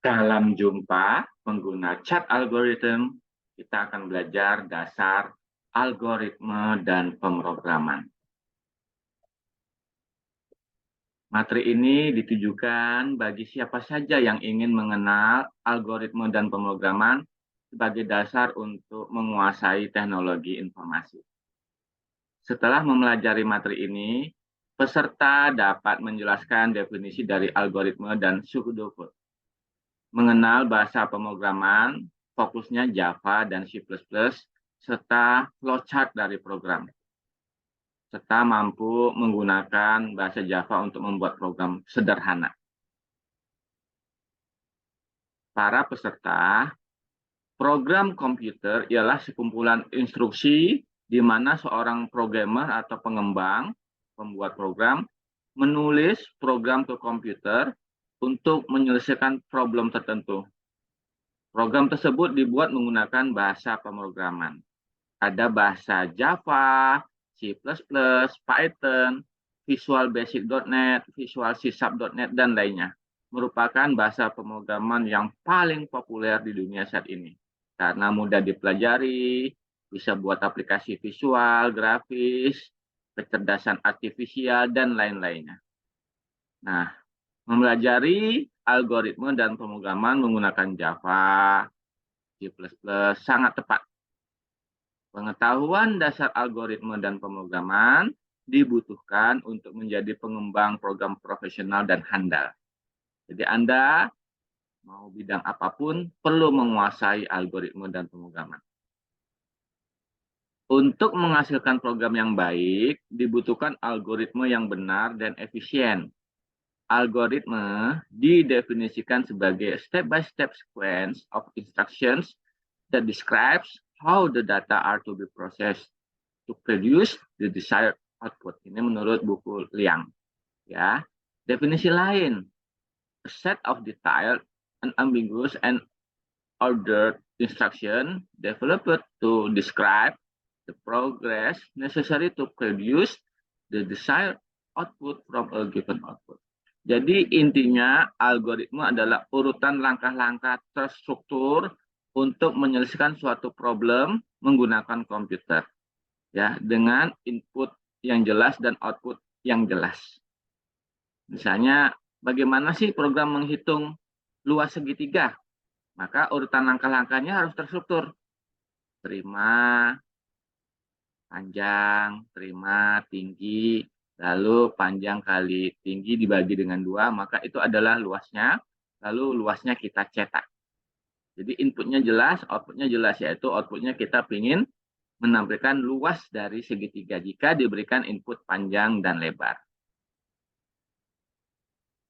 Dalam jumpa pengguna chat algorithm, kita akan belajar dasar algoritma dan pemrograman. Materi ini ditujukan bagi siapa saja yang ingin mengenal algoritma dan pemrograman sebagai dasar untuk menguasai teknologi informasi. Setelah mempelajari materi ini, peserta dapat menjelaskan definisi dari algoritma dan pseudocode, mengenal bahasa pemrograman, fokusnya Java dan C++, serta flowchart dari program, serta mampu menggunakan bahasa Java untuk membuat program sederhana. Para peserta, program komputer ialah sekumpulan instruksi di mana seorang programmer atau pengembang, pembuat program, menulis program ke komputer untuk menyelesaikan problem tertentu. Program tersebut dibuat menggunakan bahasa pemrograman. Ada bahasa Java, C++, Python, Visual Basic.NET, Visual C#.NET, dan lainnya. Merupakan bahasa pemrograman yang paling populer di dunia saat ini. Karena mudah dipelajari, bisa buat aplikasi visual, grafis, kecerdasan artifisial, dan lain-lainnya. Nah, mempelajari algoritma dan pemrograman menggunakan Java, C++ sangat tepat. Pengetahuan dasar algoritma dan pemrograman dibutuhkan untuk menjadi pengembang program profesional dan handal. Jadi Anda mau bidang apapun perlu menguasai algoritma dan pemrograman. Untuk menghasilkan program yang baik, dibutuhkan algoritma yang benar dan efisien. Algoritma didefinisikan sebagai step-by-step sequence of instructions that describes how the data are to be processed to produce the desired output. Ini menurut buku Liang. Ya, definisi lain, a set of detailed, unambiguous, and ordered instruction developed to describe the progress necessary to produce the desired output from a given output. Jadi intinya algoritma adalah urutan langkah-langkah terstruktur untuk menyelesaikan suatu problem menggunakan komputer, ya, dengan input yang jelas dan output yang jelas. Misalnya, bagaimana sih program menghitung luas segitiga? Maka urutan langkah-langkahnya harus terstruktur. Terima, panjang, terima, tinggi, lalu panjang kali tinggi dibagi dengan 2, maka itu adalah luasnya, lalu luasnya kita cetak. Jadi inputnya jelas, outputnya jelas, yaitu outputnya kita ingin menampilkan luas dari segitiga jika diberikan input panjang dan lebar.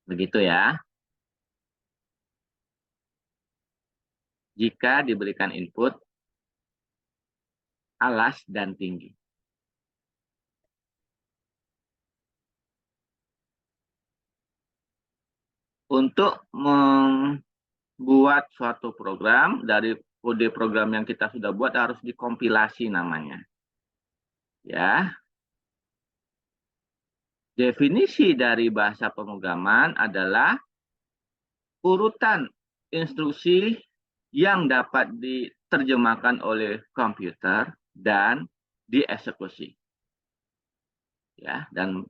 Begitu ya. Jika diberikan input alas dan tinggi. Untuk membuat suatu program, dari kode program yang kita sudah buat harus dikompilasi namanya. Ya. Definisi dari bahasa pemrograman adalah urutan instruksi yang dapat diterjemahkan oleh komputer dan dieksekusi. Ya, dan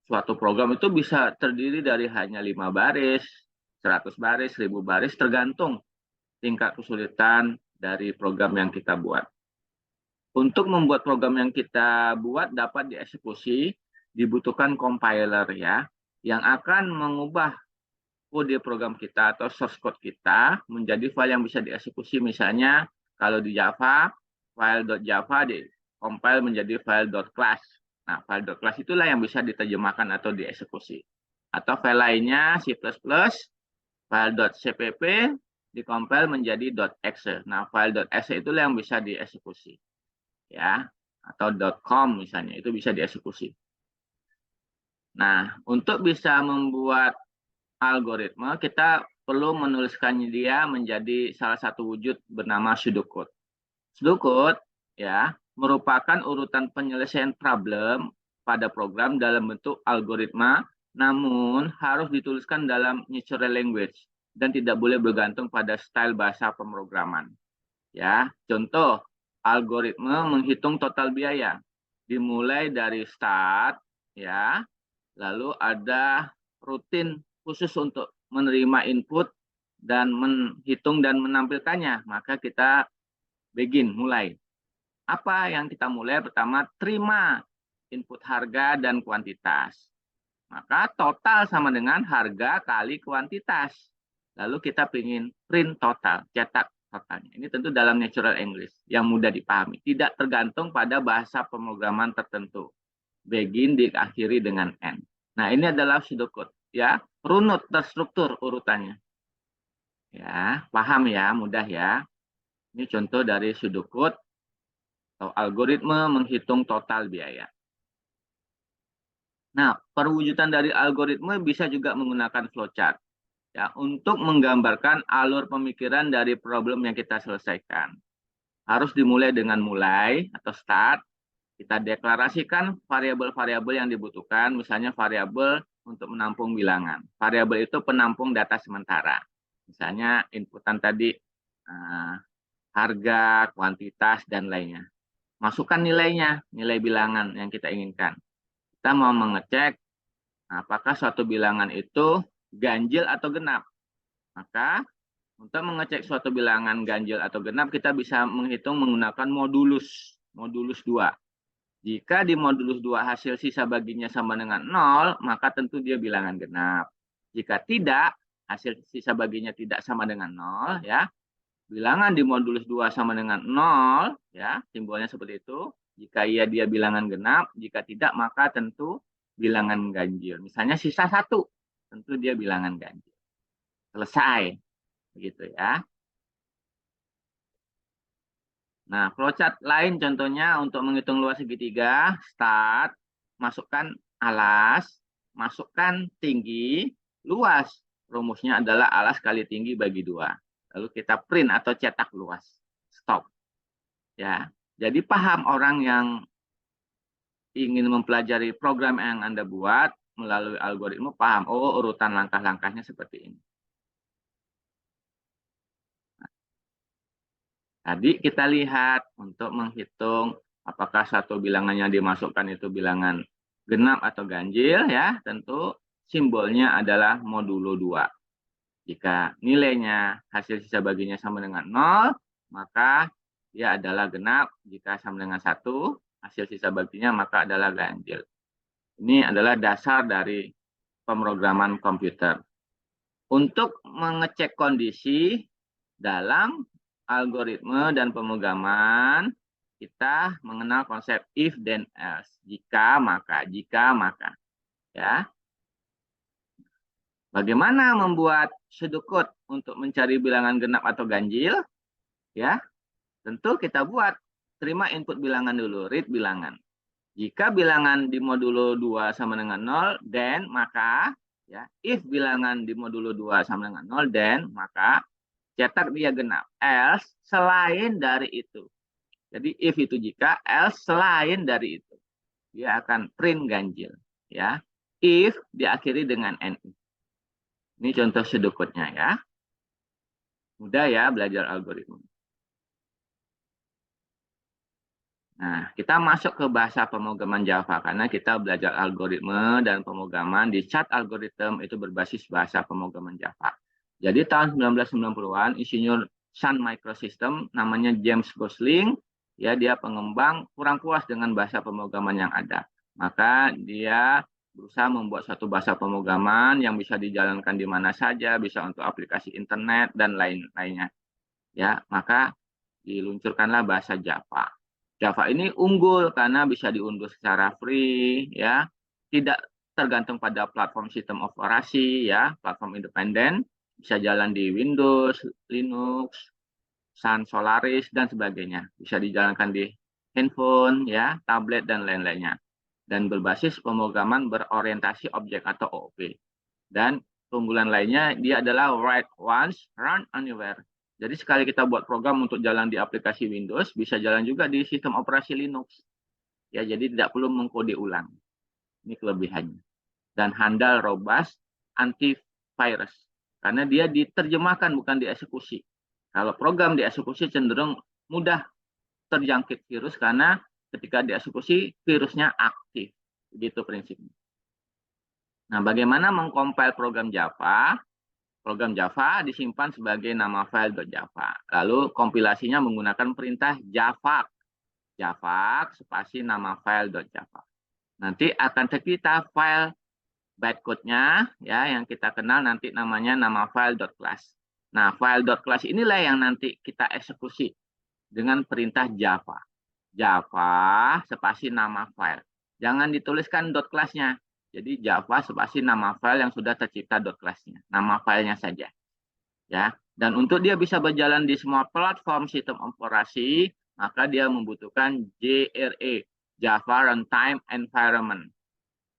suatu program itu bisa terdiri dari hanya 5 baris, 100 baris, 1000 baris, tergantung tingkat kesulitan dari program yang kita buat. Untuk membuat program yang kita buat dapat dieksekusi, dibutuhkan compiler ya, yang akan mengubah kode program kita atau source code kita menjadi file yang bisa dieksekusi. Misalnya kalau di Java, file.java di-compile menjadi file.class. Nah, file.class itulah yang bisa diterjemahkan atau dieksekusi. Atau file lainnya C++, file.cpp di-compile menjadi .exe. Nah, file.exe itulah yang bisa dieksekusi. Ya, atau .com misalnya, itu bisa dieksekusi. Nah, untuk bisa membuat algoritma, kita perlu menuliskannya dia menjadi salah satu wujud bernama pseudocode. Pseudocode ya merupakan urutan penyelesaian problem pada program dalam bentuk algoritma, namun harus dituliskan dalam natural language. dan tidak boleh bergantung pada style bahasa pemrograman. Ya, contoh algoritma menghitung total biaya dimulai dari start, ya, lalu ada rutin khusus untuk menerima input dan menghitung dan menampilkannya. Maka kita mulai. Apa yang kita mulai? Pertama, terima input harga dan kuantitas. Maka total sama dengan harga kali kuantitas. Lalu kita ingin print total, cetak totalnya. Ini tentu dalam natural English yang mudah dipahami. Tidak tergantung pada bahasa pemrograman tertentu. Begin diakhiri dengan N. Nah, ini adalah pseudocode. Ya, runut, terstruktur urutannya. Ya, paham ya, mudah ya. Ini contoh dari pseudocode atau algoritma menghitung total biaya. Nah, perwujudan dari algoritma bisa juga menggunakan flowchart ya untuk menggambarkan alur pemikiran dari problem yang kita selesaikan. Harus dimulai dengan mulai atau start. Kita deklarasikan variabel-variabel yang dibutuhkan, misalnya variabel untuk menampung bilangan. Variabel itu penampung data sementara. Misalnya inputan tadi harga, kuantitas, dan lainnya. Masukkan nilainya, nilai bilangan yang kita inginkan. Kita mau mengecek apakah suatu bilangan itu ganjil atau genap. Maka untuk mengecek suatu bilangan ganjil atau genap, kita bisa menghitung menggunakan modulus 2. Jika di modulus 2 hasil sisa baginya sama dengan 0, maka tentu dia bilangan genap. Jika tidak, hasil sisa baginya tidak sama dengan 0, ya, bilangan di modulus 2 sama dengan 0, ya, simbolnya seperti itu. Jika iya dia bilangan genap, jika tidak maka tentu bilangan ganjil. Misalnya sisa 1, tentu dia bilangan ganjil. Selesai. Begitu ya. Nah, flowchart lain contohnya untuk menghitung luas segitiga, start, masukkan alas, masukkan tinggi, luas. Rumusnya adalah alas kali tinggi bagi 2. Lalu kita print atau cetak luas. Stop. Ya. Jadi paham orang yang ingin mempelajari program yang Anda buat melalui algoritma, paham, oh urutan langkah-langkahnya seperti ini. Tadi kita lihat untuk menghitung apakah satu bilangan yang dimasukkan itu bilangan genap atau ganjil, ya, tentu simbolnya adalah modulo 2. Jika nilainya hasil sisa baginya sama dengan 0, maka dia adalah genap. Jika sama dengan 1, hasil sisa baginya maka adalah ganjil. Ini adalah dasar dari pemrograman komputer. Untuk mengecek kondisi dalam algoritma dan pemrograman, kita mengenal konsep if then else. Jika maka, ya. Bagaimana membuat pseudocode untuk mencari bilangan genap atau ganjil? Ya, tentu kita buat. Terima input bilangan dulu, read bilangan. Jika bilangan di modulo 2 sama dengan 0, then maka, ya, if bilangan di modulo 2 sama dengan 0, then maka cetak dia genap. Else selain dari itu. Jadi if itu jika, else selain dari itu. Dia akan print ganjil. Ya. If diakhiri dengan NI. Ini contoh pseudocode-nya ya. Mudah ya belajar algoritma. Nah, kita masuk ke bahasa pemrograman Java karena kita belajar algoritma dan pemrograman di chart algorithm itu berbasis bahasa pemrograman Java. Jadi tahun 1990-an insinyur Sun Microsystem namanya James Gosling, ya, dia pengembang kurang puas dengan bahasa pemrograman yang ada. Maka dia berusaha membuat satu bahasa pemrograman yang bisa dijalankan di mana saja, bisa untuk aplikasi internet dan lain-lainnya. Ya, maka diluncurkanlah bahasa Java. Java ini unggul karena bisa diunduh secara free, ya, tidak tergantung pada platform sistem operasi, ya, platform independen, bisa jalan di Windows, Linux, Sun Solaris dan sebagainya, bisa dijalankan di handphone, ya, tablet dan lain-lainnya, dan berbasis pemrograman berorientasi objek atau OOP. Dan keunggulan lainnya dia adalah write once, run anywhere. Jadi sekali kita buat program untuk jalan di aplikasi Windows, bisa jalan juga di sistem operasi Linux. Ya, jadi tidak perlu mengkode ulang. Ini kelebihannya. Dan handal robust antivirus. Karena dia diterjemahkan bukan dieksekusi. Kalau program dieksekusi cenderung mudah terjangkit virus karena ketika dieksekusi virusnya aktif. Begitu prinsipnya. Nah, bagaimana mengcompile program Java? Program Java disimpan sebagai nama file.java. Lalu kompilasinya menggunakan perintah java. Java spasi nama file.java. Nanti akan tercipta file bytecode-nya ya yang kita kenal nanti namanya nama file.class. Nah, file.class inilah yang nanti kita eksekusi dengan perintah Java. Java spasi nama file. Jangan dituliskan .class-nya. Jadi Java spasi nama file yang sudah tercipta .class-nya. Nama filenya saja. Ya. Dan untuk dia bisa berjalan di semua platform sistem operasi, maka dia membutuhkan JRE, Java Runtime Environment.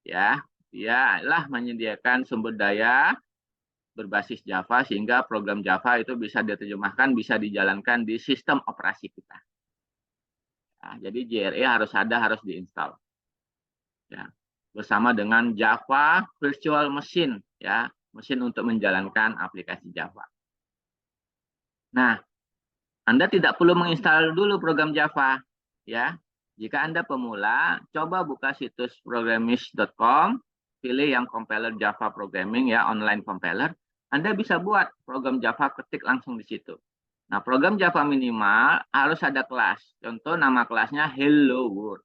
Ya, dia lah menyediakan sumber daya berbasis Java sehingga program Java itu bisa diterjemahkan, bisa dijalankan di sistem operasi kita. Ya, jadi JRE harus ada, harus diinstal. Ya, bersama dengan Java Virtual Machine, ya, mesin untuk menjalankan aplikasi Java. Nah, Anda tidak perlu menginstal dulu program Java, ya. Jika Anda pemula, coba buka situs programmish.com, pilih yang compiler Java Programming ya, online compiler. Anda bisa buat program Java, ketik langsung di situ. Nah, program Java minimal harus ada kelas. Contoh nama kelasnya Hello World.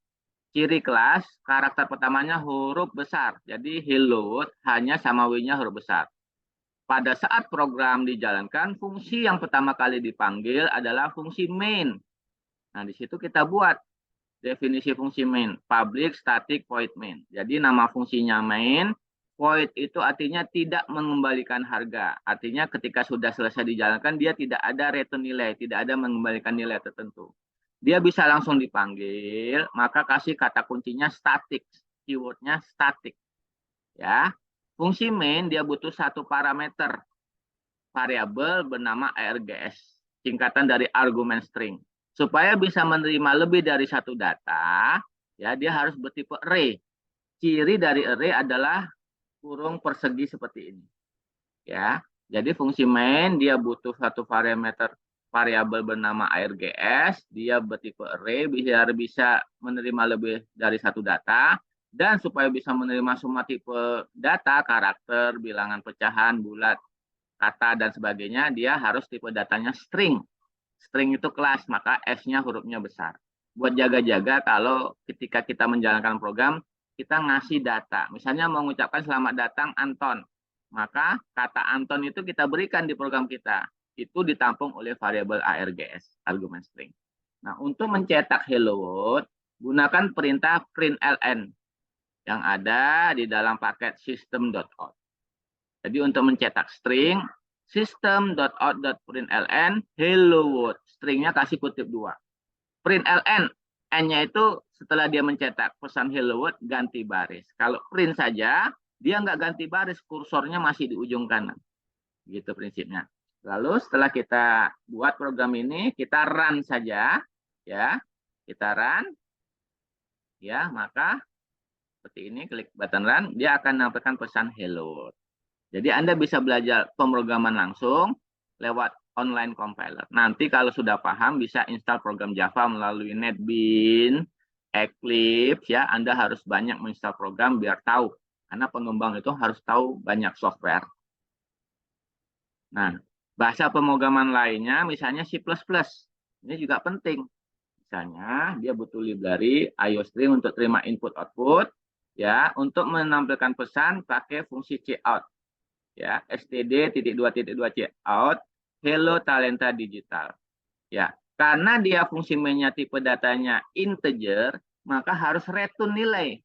Ciri kelas, karakter pertamanya huruf besar. Jadi Hello World hanya sama W-nya huruf besar. Pada saat program dijalankan, fungsi yang pertama kali dipanggil adalah fungsi main. Nah, di situ kita buat definisi fungsi main, public static void main. Jadi nama fungsinya main, void itu artinya tidak mengembalikan harga. Artinya ketika sudah selesai dijalankan, dia tidak ada return nilai, tidak ada mengembalikan nilai tertentu. Dia bisa langsung dipanggil, maka kasih kata kuncinya static, keywordnya static. Ya, fungsi main dia butuh satu parameter variabel bernama args, singkatan dari argumen string. Supaya bisa menerima lebih dari satu data, ya dia harus bertipe array. Ciri dari array adalah kurung persegi seperti ini. Ya, jadi fungsi main dia butuh satu parameter variabel bernama args, dia bertipe array biar bisa menerima lebih dari satu data, dan supaya bisa menerima semua tipe data, karakter, bilangan pecahan, bulat, kata, dan sebagainya, dia harus tipe datanya string. String itu kelas, maka S-nya hurufnya besar. Buat jaga-jaga kalau ketika kita menjalankan program, kita ngasih data. Misalnya mengucapkan selamat datang Anton. Maka kata Anton itu kita berikan di program kita. Itu ditampung oleh variabel args, argumen string. Nah, untuk mencetak hello world, gunakan perintah println yang ada di dalam paket system.out. Jadi untuk mencetak string, system.out.println hello world. Stringnya kasih kutip 2. Println, n-nya itu setelah dia mencetak pesan hello world, ganti baris. Kalau print saja, dia nggak ganti baris, kursornya masih di ujung kanan. Gitu prinsipnya. Lalu setelah kita buat program ini, kita run saja. Ya, kita run. Ya, maka seperti ini, klik button run, dia akan menampilkan pesan hello world. Jadi Anda bisa belajar pemrograman langsung lewat online compiler. Nanti kalau sudah paham bisa install program Java melalui NetBeans, Eclipse ya. Anda harus banyak menginstal program biar tahu. Karena pengembang itu harus tahu banyak software. Nah, bahasa pemrograman lainnya misalnya C++. Ini juga penting. Misalnya dia butuh library IOString untuk terima input output ya, untuk menampilkan pesan pakai fungsi cout. Ya, std.2.2 out hello talenta digital. Ya, karena dia fungsi mainnya tipe datanya integer, maka harus return nilai.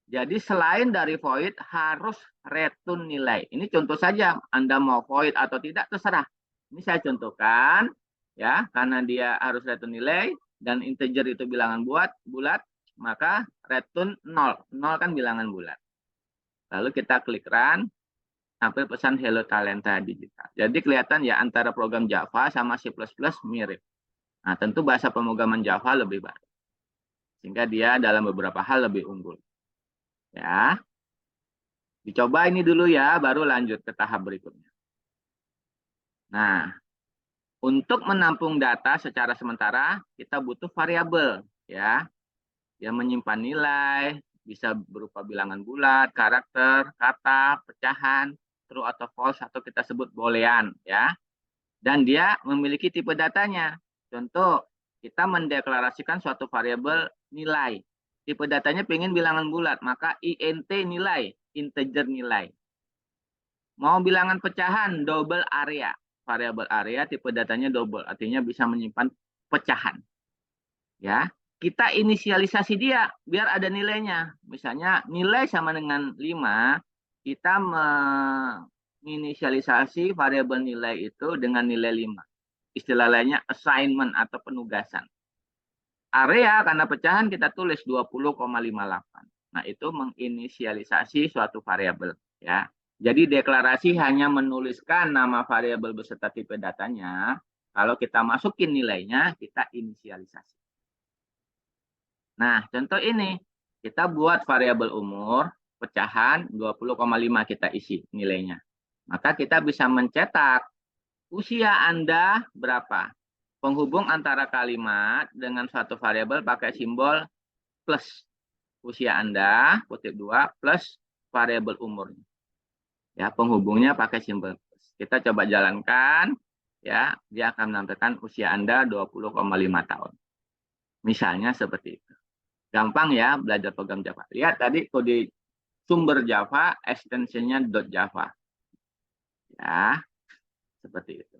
Jadi selain dari void harus return nilai. Ini contoh saja, Anda mau void atau tidak terserah. Ini saya contohkan ya, karena dia harus return nilai dan integer itu bilangan bulat, maka return 0. 0 kan bilangan bulat. Lalu kita klik run, sampai pesan hello talenta digital. Jadi kelihatan ya antara program Java sama C++ mirip. Nah, tentu bahasa pemrograman Java lebih baik. Sehingga dia dalam beberapa hal lebih unggul. Ya. Dicoba ini dulu ya, baru lanjut ke tahap berikutnya. Nah, untuk menampung data secara sementara, kita butuh variabel, ya. Yang menyimpan nilai, bisa berupa bilangan bulat, karakter, kata, pecahan, true atau false, atau kita sebut boolean, ya. Dan dia memiliki tipe datanya. Contoh, kita mendeklarasikan suatu variabel nilai. Tipe datanya pengen bilangan bulat, maka int nilai, integer nilai. Mau bilangan pecahan, double area. Variabel area tipe datanya double, artinya bisa menyimpan pecahan. Ya, kita inisialisasi dia biar ada nilainya. Misalnya nilai sama dengan 5, kita menginisialisasi variabel nilai itu dengan nilai 5. Istilah lainnya assignment atau penugasan. Area karena pecahan kita tulis 20,58. Nah, itu menginisialisasi suatu variabel, ya. Jadi deklarasi hanya menuliskan nama variabel beserta tipe datanya. Kalau kita masukin nilainya, kita inisialisasi. Nah, contoh ini. Kita buat variabel umur, pecahan 20,5 kita isi nilainya. Maka kita bisa mencetak usia Anda berapa. Penghubung antara kalimat dengan suatu variabel pakai simbol plus. Usia Anda, kutip 2, plus variabel umurnya. Ya, penghubungnya pakai simbol plus. Kita coba jalankan, ya, dia akan menampilkan usia Anda 20,5 tahun. Misalnya seperti itu. Gampang ya belajar program Java. Lihat tadi kode sumber Java, ekstensinya .java. Ya, seperti itu.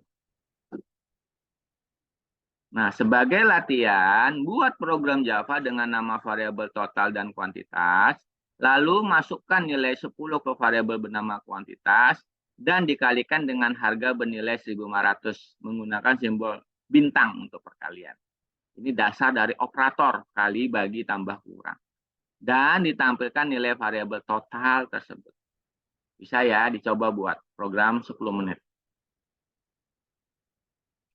Nah, sebagai latihan, buat program Java dengan nama variabel total dan kuantitas, lalu masukkan nilai 10 ke variabel bernama kuantitas, dan dikalikan dengan harga bernilai 1.500 menggunakan simbol bintang untuk perkalian. Ini dasar dari operator kali bagi tambah kurang. Dan ditampilkan nilai variabel total tersebut. Bisa ya dicoba buat program 10 menit.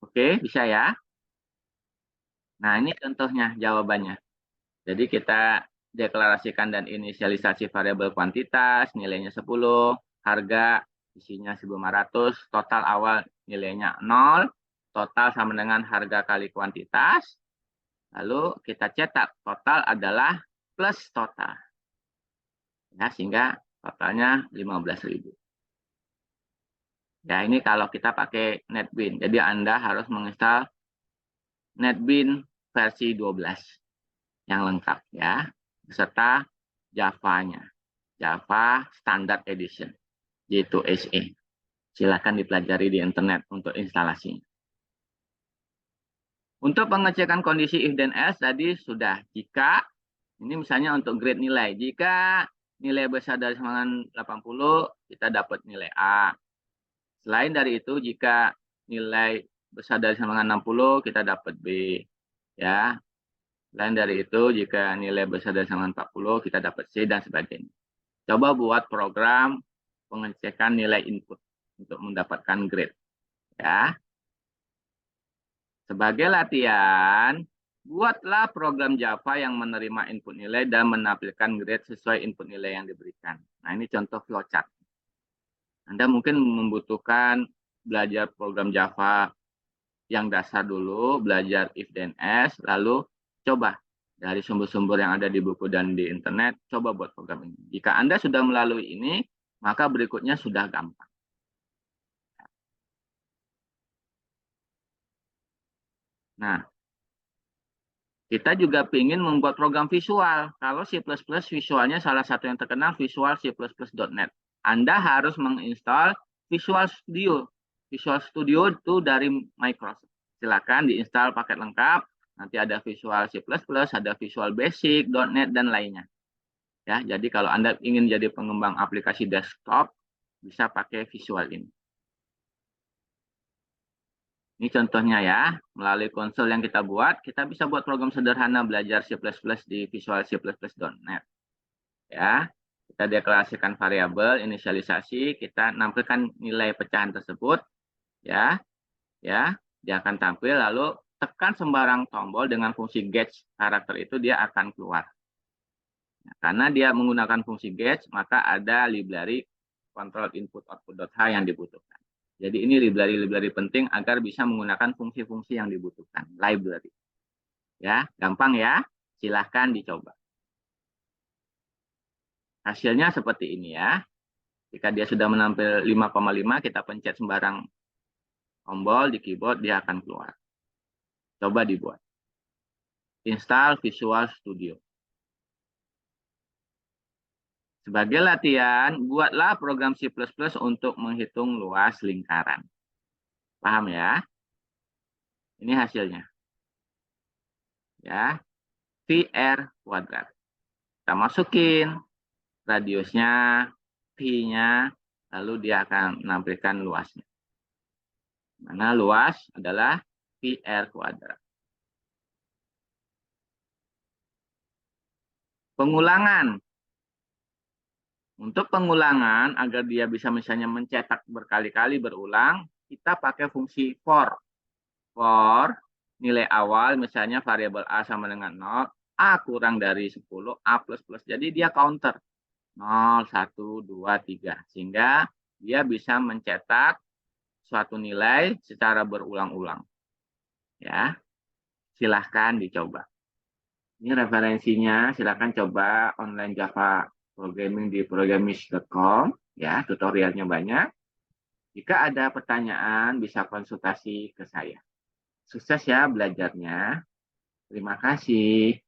Oke, bisa ya. Nah, ini contohnya jawabannya. Jadi kita deklarasikan dan inisialisasi variabel kuantitas, nilainya 10, harga isinya 1.500, total awal nilainya 0, total sama dengan harga kali kuantitas, lalu kita cetak total adalah plus total. Ya, sehingga totalnya 15.000. Ya, ini kalau kita pakai NetBeans. Jadi Anda harus menginstal NetBeans versi 12 yang lengkap ya, beserta Java-nya. Java Standard Edition, J2SE. Silakan dipelajari di internet untuk instalasinya. Untuk pengecekan kondisi if then else tadi sudah. Jika, ini misalnya untuk grade nilai. Jika nilai besar dari sama dengan 80, kita dapat nilai A. Selain dari itu, jika nilai besar dari sama dengan 60, kita dapat B. Ya. Selain dari itu, jika nilai besar dari sama dengan 40, kita dapat C dan sebagainya. Coba buat program pengecekan nilai input untuk mendapatkan grade. Ya. Sebagai latihan, buatlah program Java yang menerima input nilai dan menampilkan grade sesuai input nilai yang diberikan. Nah, ini contoh flowchart. Anda mungkin membutuhkan belajar program Java yang dasar dulu, belajar if then else, lalu coba dari sumber-sumber yang ada di buku dan di internet, coba buat program ini. Jika Anda sudah melalui ini, maka berikutnya sudah gampang. Nah, kita juga ingin membuat program visual. Kalau C++ visualnya salah satu yang terkenal Visual C++.net. Anda harus menginstal Visual Studio. Visual Studio itu dari Microsoft. Silakan diinstal paket lengkap. Nanti ada Visual C++, ada Visual Basic, .net, dan lainnya. Ya, jadi kalau Anda ingin jadi pengembang aplikasi desktop, bisa pakai visual ini. Ini contohnya ya, melalui konsol yang kita buat, kita bisa buat program sederhana belajar C++ di Visual C++.net. Ya, kita deklarasikan variabel, inisialisasi, kita nampilkan nilai pecahan tersebut, ya, dia akan tampil, lalu tekan sembarang tombol dengan fungsi get karakter itu dia akan keluar. Nah, karena dia menggunakan fungsi get, maka ada library control input output.h yang dibutuhkan. Jadi ini library penting agar bisa menggunakan fungsi-fungsi yang dibutuhkan. Library. Ya, gampang ya. Silahkan dicoba. Hasilnya seperti ini ya. Jika dia sudah menampil 5,5, kita pencet sembarang tombol di keyboard, dia akan keluar. Coba dibuat. Install Visual Studio. Sebagai latihan, buatlah program C++ untuk menghitung luas lingkaran. Paham ya? Ini hasilnya. Ya, VR kuadrat. Kita masukin radiusnya, pi-nya, lalu dia akan menampilkan luasnya. Mana luas adalah VR kuadrat. Pengulangan. Untuk pengulangan, agar dia bisa misalnya mencetak berkali-kali berulang, kita pakai fungsi for. For nilai awal, misalnya variabel A sama dengan 0, A kurang dari 10, A plus plus. Jadi dia counter 0, 1, 2, 3. Sehingga dia bisa mencetak suatu nilai secara berulang-ulang. Ya, silahkan dicoba. Ini referensinya, silahkan coba online Java Programming di programish.com. Ya, tutorialnya banyak. Jika ada pertanyaan, bisa konsultasi ke saya. Sukses ya belajarnya. Terima kasih.